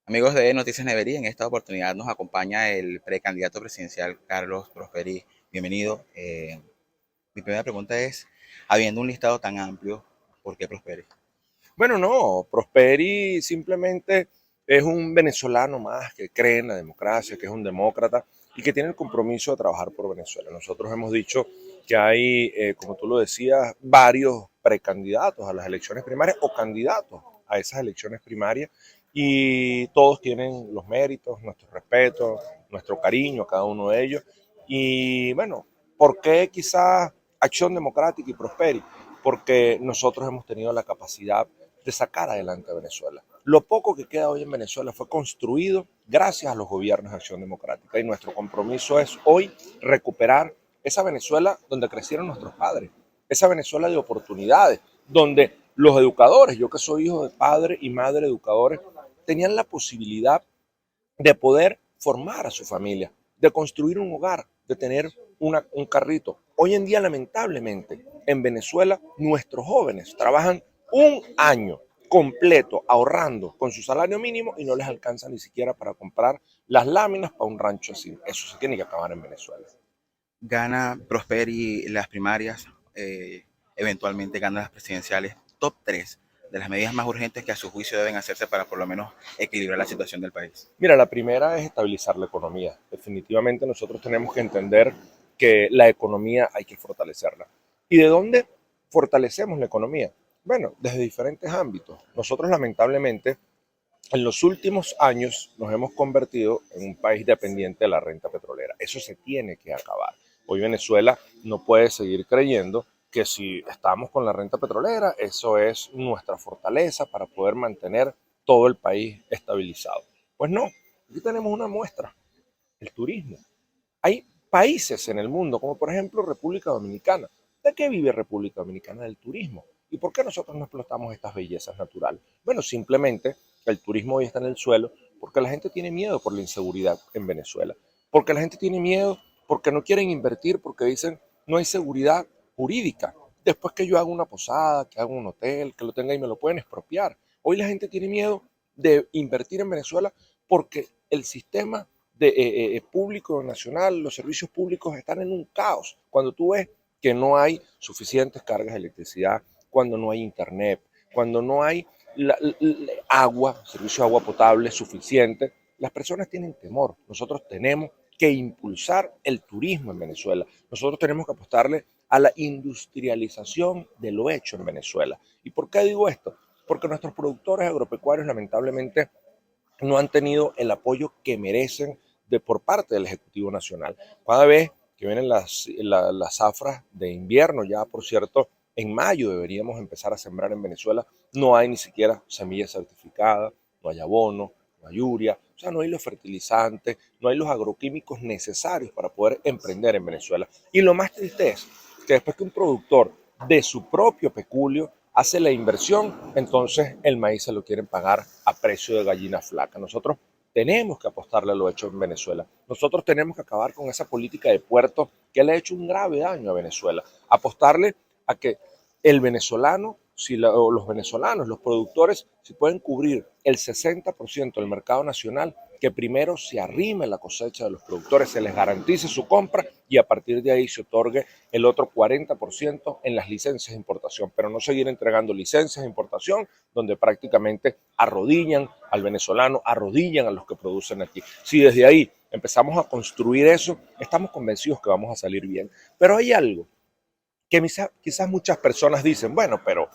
Amigos de Noticias Nevería, en esta oportunidad nos acompaña el precandidato presidencial Carlos Prosperi. Bienvenido. Mi primera pregunta es, habiendo un listado tan amplio, ¿por qué Prosperi? Bueno, no, Prosperi simplemente es un venezolano más que cree en la democracia, que es un demócrata y que tiene el compromiso de trabajar por Venezuela. Nosotros hemos dicho que hay, como tú lo decías, varios precandidatos a las elecciones primarias o candidatos a esas elecciones primarias y todos tienen los méritos, nuestro respeto, nuestro cariño a cada uno de ellos. Y bueno, ¿por qué quizás Acción Democrática y Prosperi? Porque nosotros hemos tenido la capacidad de sacar adelante a Venezuela. Lo poco que queda hoy en Venezuela fue construido gracias a los gobiernos de Acción Democrática y nuestro compromiso es hoy recuperar esa Venezuela donde crecieron nuestros padres, esa Venezuela de oportunidades, donde los educadores, yo que soy hijo de padre y madre educadores, tenían la posibilidad de poder formar a su familia, de construir un hogar, de tener un carrito. Hoy en día, lamentablemente, en Venezuela, nuestros jóvenes trabajan un año completo ahorrando con su salario mínimo y no les alcanza ni siquiera para comprar las láminas para un rancho así. Eso se tiene que acabar en Venezuela. Gana Prosperi las primarias, eventualmente gana las presidenciales. Top 3 de las medidas más urgentes que a su juicio deben hacerse para por lo menos equilibrar la situación del país. Mira, la primera es estabilizar la economía. Definitivamente nosotros tenemos que entender que la economía hay que fortalecerla. ¿Y de dónde fortalecemos la economía? Bueno, desde diferentes ámbitos. Nosotros lamentablemente en los últimos años nos hemos convertido en un país dependiente de la renta petrolera. Eso se tiene que acabar. Hoy Venezuela no puede seguir creyendo que si estamos con la renta petrolera, eso es nuestra fortaleza para poder mantener todo el país estabilizado. Pues no, aquí tenemos una muestra, el turismo. Hay países en el mundo, como por ejemplo República Dominicana. ¿De qué vive República Dominicana? Del turismo. ¿Y por qué nosotros no explotamos estas bellezas naturales? Bueno, simplemente el turismo hoy está en el suelo porque la gente tiene miedo por la inseguridad en Venezuela. Porque la gente tiene miedo porque no quieren invertir, porque dicen no hay seguridad jurídica. Después que yo haga una posada, que haga un hotel, que lo tenga y me lo pueden expropiar. Hoy la gente tiene miedo de invertir en Venezuela porque el sistema público nacional, los servicios públicos están en un caos. Cuando tú ves que no hay suficientes cargas de electricidad, cuando no hay internet, cuando no hay agua, servicio de agua potable suficiente, las personas tienen temor. Nosotros tenemos que impulsar el turismo en Venezuela. Nosotros tenemos que apostarle a la industrialización de lo hecho en Venezuela. ¿Y por qué digo esto? Porque nuestros productores agropecuarios lamentablemente no han tenido el apoyo que merecen por parte del Ejecutivo Nacional. Cada vez que vienen las zafras de invierno, ya por cierto, en mayo deberíamos empezar a sembrar en Venezuela, no hay ni siquiera semilla certificada, no hay abono, no hay urea, o sea, no hay los fertilizantes, no hay los agroquímicos necesarios para poder emprender en Venezuela. Y lo más triste es que después que un productor de su propio peculio hace la inversión, entonces el maíz se lo quieren pagar a precio de gallina flaca. Nosotros tenemos que apostarle a lo hecho en Venezuela. Nosotros tenemos que acabar con esa política de puerto que le ha hecho un grave daño a Venezuela. Apostarle a que el venezolano, o los venezolanos, los productores, si pueden cubrir el 60% del mercado nacional, que primero se arrime la cosecha de los productores, se les garantice su compra y a partir de ahí se otorgue el otro 40% en las licencias de importación, pero no seguir entregando licencias de importación donde prácticamente arrodillan al venezolano, arrodillan a los que producen aquí. Si desde ahí empezamos a construir eso, estamos convencidos que vamos a salir bien. Pero hay algo que quizás muchas personas dicen, bueno, pero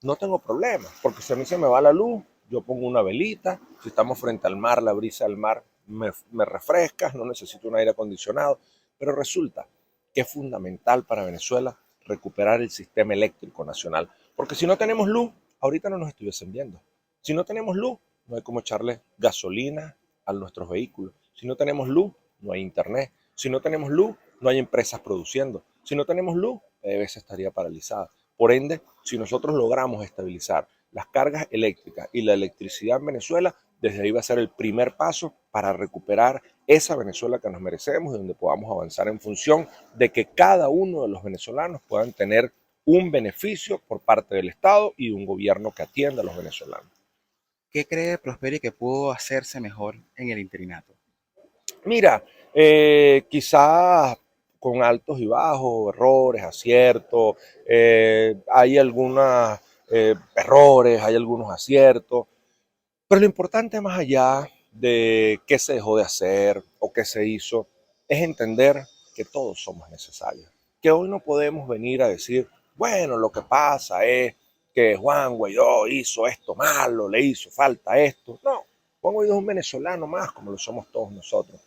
no tengo problema, porque si a mí se me va la luz, yo pongo una velita, si estamos frente al mar, la brisa del mar me refresca, no necesito un aire acondicionado, pero resulta que es fundamental para Venezuela recuperar el sistema eléctrico nacional, porque si no tenemos luz, ahorita no nos estuviesen viendo. Si no tenemos luz, no hay como echarle gasolina a nuestros vehículos. Si no tenemos luz, no hay internet. Si no tenemos luz, no hay empresas produciendo. Si no tenemos luz, PDVSA estaría paralizada. Por ende, si nosotros logramos estabilizar las cargas eléctricas y la electricidad en Venezuela, desde ahí va a ser el primer paso para recuperar esa Venezuela que nos merecemos y donde podamos avanzar en función de que cada uno de los venezolanos puedan tener un beneficio por parte del Estado y de un gobierno que atienda a los venezolanos. ¿Qué cree Prosperi que pudo hacerse mejor en el interinato? Mira, quizás con altos y bajos, errores, aciertos, hay algunos errores, hay algunos aciertos, pero lo importante más allá de qué se dejó de hacer o qué se hizo, es entender que todos somos necesarios. Que hoy no podemos venir a decir, bueno, lo que pasa es que Juan Guaidó hizo esto malo, le hizo falta esto. No, Juan Guaidó es un venezolano más, como lo somos todos nosotros.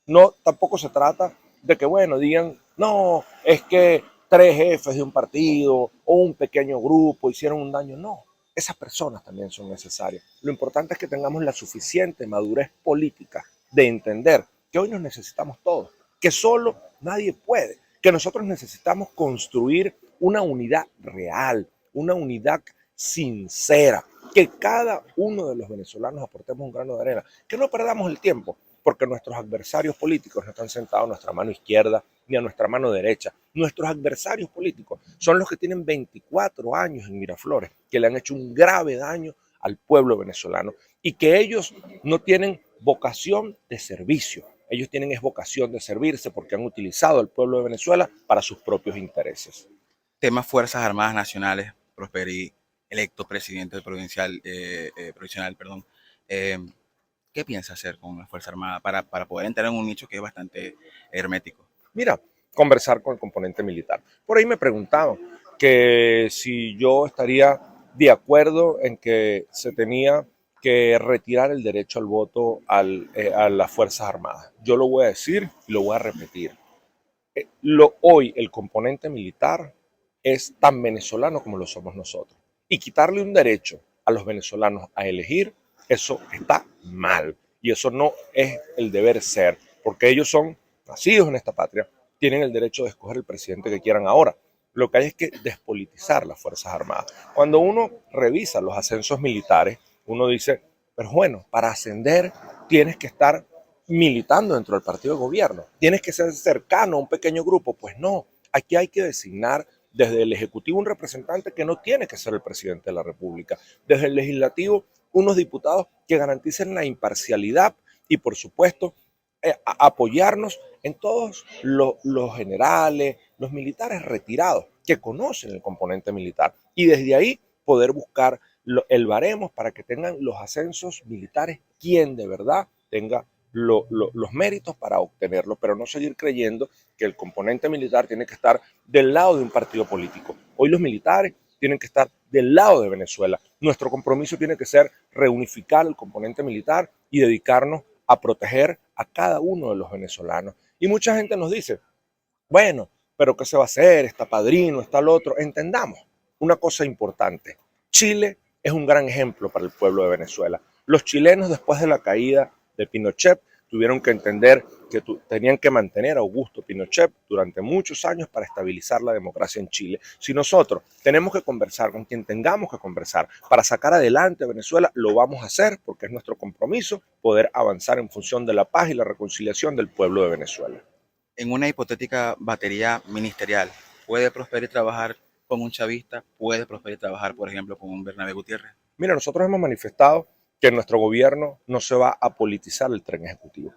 No, tampoco se trata de que, bueno, digan, no, es que tres jefes de un partido o un pequeño grupo hicieron un daño. No, esas personas también son necesarias. Lo importante es que tengamos la suficiente madurez política de entender que hoy nos necesitamos todos, que solo nadie puede, que nosotros necesitamos construir una unidad real, una unidad sincera, que cada uno de los venezolanos aportemos un grano de arena, que no perdamos el tiempo, porque nuestros adversarios políticos no están sentados a nuestra mano izquierda ni a nuestra mano derecha. Nuestros adversarios políticos son los que tienen 24 años en Miraflores, que le han hecho un grave daño al pueblo venezolano y que ellos no tienen vocación de servicio. Ellos tienen es vocación de servirse porque han utilizado al pueblo de Venezuela para sus propios intereses. Temas Fuerzas Armadas Nacionales, Prosperi, electo presidente provincial, provisional, perdón. Eh, ¿Qué piensa hacer con la Fuerza Armada para poder entrar en un nicho que es bastante hermético? Mira, conversar con el componente militar. Por ahí me preguntaban que si yo estaría de acuerdo en que se tenía que retirar el derecho al voto a las Fuerzas Armadas. Yo lo voy a decir y lo voy a repetir. Hoy el componente militar es tan venezolano como lo somos nosotros. Y quitarle un derecho a los venezolanos a elegir, eso está mal. Y eso no es el deber ser, porque ellos son nacidos en esta patria, tienen el derecho de escoger el presidente que quieran ahora. Lo que hay es que despolitizar las Fuerzas Armadas. Cuando uno revisa los ascensos militares, uno dice, pero bueno, para ascender tienes que estar militando dentro del partido de gobierno. Tienes que ser cercano a un pequeño grupo. Pues no, aquí hay que designar desde el Ejecutivo un representante que no tiene que ser el presidente de la República. Desde el Legislativo, unos diputados que garanticen la imparcialidad y, por supuesto, apoyarnos en todos los generales, los militares retirados que conocen el componente militar. Y desde ahí poder buscar el baremo para que tengan los ascensos militares quien de verdad tenga los méritos para obtenerlo, pero no seguir creyendo que el componente militar tiene que estar del lado de un partido político. Hoy los militares tienen que estar del lado de Venezuela. Nuestro compromiso tiene que ser reunificar el componente militar y dedicarnos a proteger a cada uno de los venezolanos. Y mucha gente nos dice, bueno, pero ¿qué se va a hacer? Está Padrino, está el otro. Entendamos una cosa importante. Chile es un gran ejemplo para el pueblo de Venezuela. Los chilenos, después de la caída de Pinochet, tuvieron que entender que tenían que mantener a Augusto Pinochet durante muchos años para estabilizar la democracia en Chile. Si nosotros tenemos que conversar con quien tengamos que conversar para sacar adelante a Venezuela, lo vamos a hacer porque es nuestro compromiso poder avanzar en función de la paz y la reconciliación del pueblo de Venezuela. En una hipotética batería ministerial, ¿puede Prosperi trabajar con un chavista? ¿Puede Prosperi trabajar, por ejemplo, con un Bernabé Gutiérrez? Mira, nosotros hemos manifestado que en nuestro gobierno no se va a politizar el tren ejecutivo.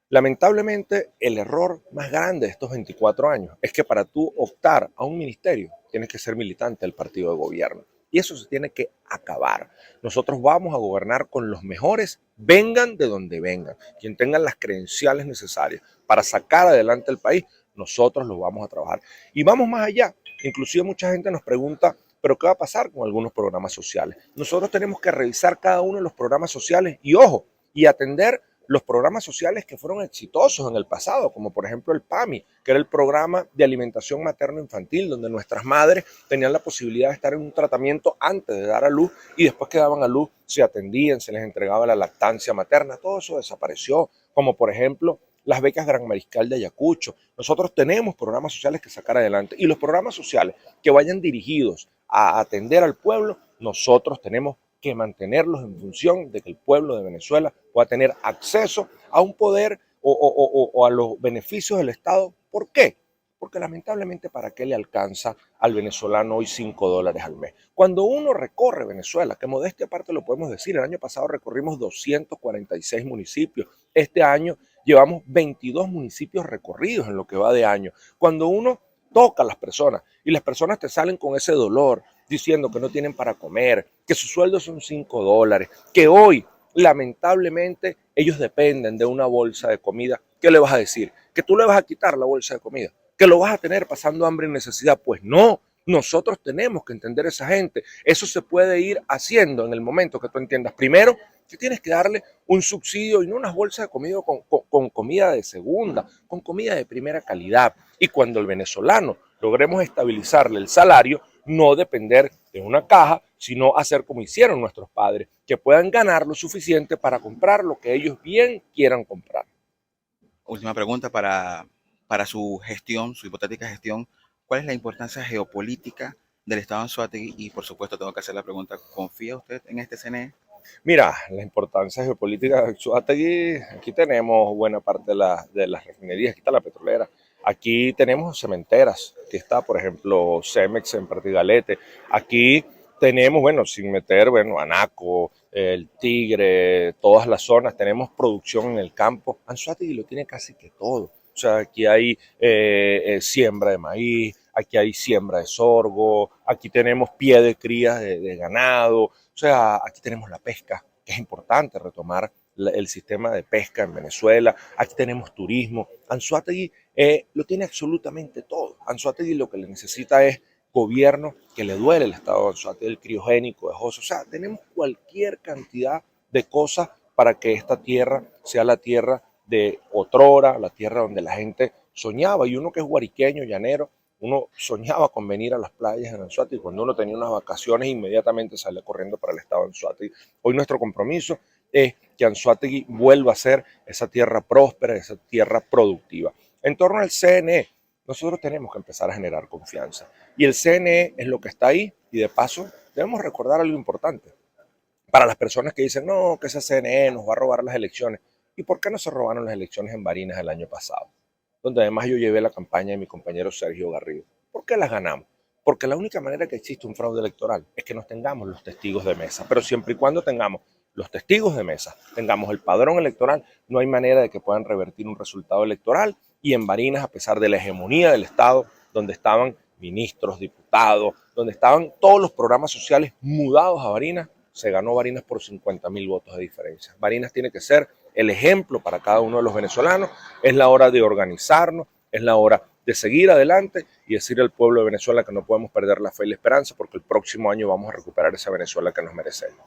Lamentablemente, el error más grande de estos 24 años es que para tú optar a un ministerio tienes que ser militante del partido de gobierno. Y eso se tiene que acabar. Nosotros vamos a gobernar con los mejores, vengan de donde vengan. Quien tenga las credenciales necesarias para sacar adelante el país, nosotros lo vamos a trabajar. Y vamos más allá. Inclusive mucha gente nos pregunta, pero ¿qué va a pasar con algunos programas sociales? Nosotros tenemos que revisar cada uno de los programas sociales y, ojo, y atender los programas sociales que fueron exitosos en el pasado, como por ejemplo el PAMI, que era el programa de alimentación materno-infantil, donde nuestras madres tenían la posibilidad de estar en un tratamiento antes de dar a luz y después que daban a luz se atendían, se les entregaba la lactancia materna. Todo eso desapareció, como por ejemplo las becas Gran Mariscal de Ayacucho. Nosotros tenemos programas sociales que sacar adelante y los programas sociales que vayan dirigidos a atender al pueblo, nosotros tenemos que mantenerlos en función de que el pueblo de Venezuela pueda tener acceso a un poder o a los beneficios del Estado. ¿Por qué? Porque lamentablemente, ¿para qué le alcanza al venezolano hoy $5 al mes? Cuando uno recorre Venezuela, que modestia aparte lo podemos decir, el año pasado recorrimos 246 municipios, este año llevamos 22 municipios recorridos en lo que va de año. Cuando uno toca a las personas y las personas te salen con ese dolor diciendo que no tienen para comer, que sus sueldos son $5, que hoy lamentablemente ellos dependen de una bolsa de comida, ¿qué le vas a decir? ¿Que tú le vas a quitar la bolsa de comida? ¿Que lo vas a tener pasando hambre y necesidad? Pues no, nosotros tenemos que entender a esa gente. Eso se puede ir haciendo en el momento que tú entiendas. Primero, que tienes que darle un subsidio y no unas bolsas de comida con comida de segunda, con comida de primera calidad. Y cuando el venezolano logremos estabilizarle el salario, no depender de una caja, sino hacer como hicieron nuestros padres, que puedan ganar lo suficiente para comprar lo que ellos bien quieran comprar. Última pregunta para su gestión, su hipotética gestión. ¿Cuál es la importancia geopolítica del Estado Anzoátegui? Y por supuesto tengo que hacer la pregunta, ¿confía usted en este CNE? Mira, la importancia geopolítica de Anzoátegui, aquí tenemos buena parte de las refinerías, aquí está la petrolera, aquí tenemos cementeras, aquí está, por ejemplo, Cemex en Pertigalete, aquí tenemos, bueno, sin meter, bueno, Anaco, el Tigre, todas las zonas, tenemos producción en el campo. Anzoátegui lo tiene casi que todo. O sea, aquí hay siembra de maíz, aquí hay siembra de sorgo, aquí tenemos pie de crías de ganado, o sea, aquí tenemos la pesca, que es importante retomar el sistema de pesca en Venezuela, aquí tenemos turismo. Anzoátegui lo tiene absolutamente todo. Anzoátegui lo que le necesita es gobierno, que le duele el estado de Anzoátegui, el criogénico de José. O sea, tenemos cualquier cantidad de cosas para que esta tierra sea la tierra de otrora, la tierra donde la gente soñaba. Y uno que es guariqueño, llanero, uno soñaba con venir a las playas en Anzoátegui. Cuando uno tenía unas vacaciones, inmediatamente salía corriendo para el estado de Anzoátegui. Hoy nuestro compromiso es que Anzoátegui vuelva a ser esa tierra próspera, esa tierra productiva. En torno al CNE, nosotros tenemos que empezar a generar confianza. Y el CNE es lo que está ahí. Y de paso, debemos recordar algo importante. Para las personas que dicen, no, que ese CNE nos va a robar las elecciones. ¿Y por qué no se robaron las elecciones en Barinas el año pasado? Donde además yo llevé la campaña de mi compañero Sergio Garrido. ¿Por qué las ganamos? Porque la única manera que existe un fraude electoral es que nos tengamos los testigos de mesa. Pero siempre y cuando tengamos los testigos de mesa, tengamos el padrón electoral, no hay manera de que puedan revertir un resultado electoral. Y en Barinas, a pesar de la hegemonía del Estado, donde estaban ministros, diputados, donde estaban todos los programas sociales mudados a Barinas, se ganó Barinas por 50.000 votos de diferencia. Barinas tiene que ser el ejemplo para cada uno de los venezolanos. Es la hora de organizarnos, es la hora de seguir adelante y decir al pueblo de Venezuela que no podemos perder la fe y la esperanza porque el próximo año vamos a recuperar esa Venezuela que nos merecemos.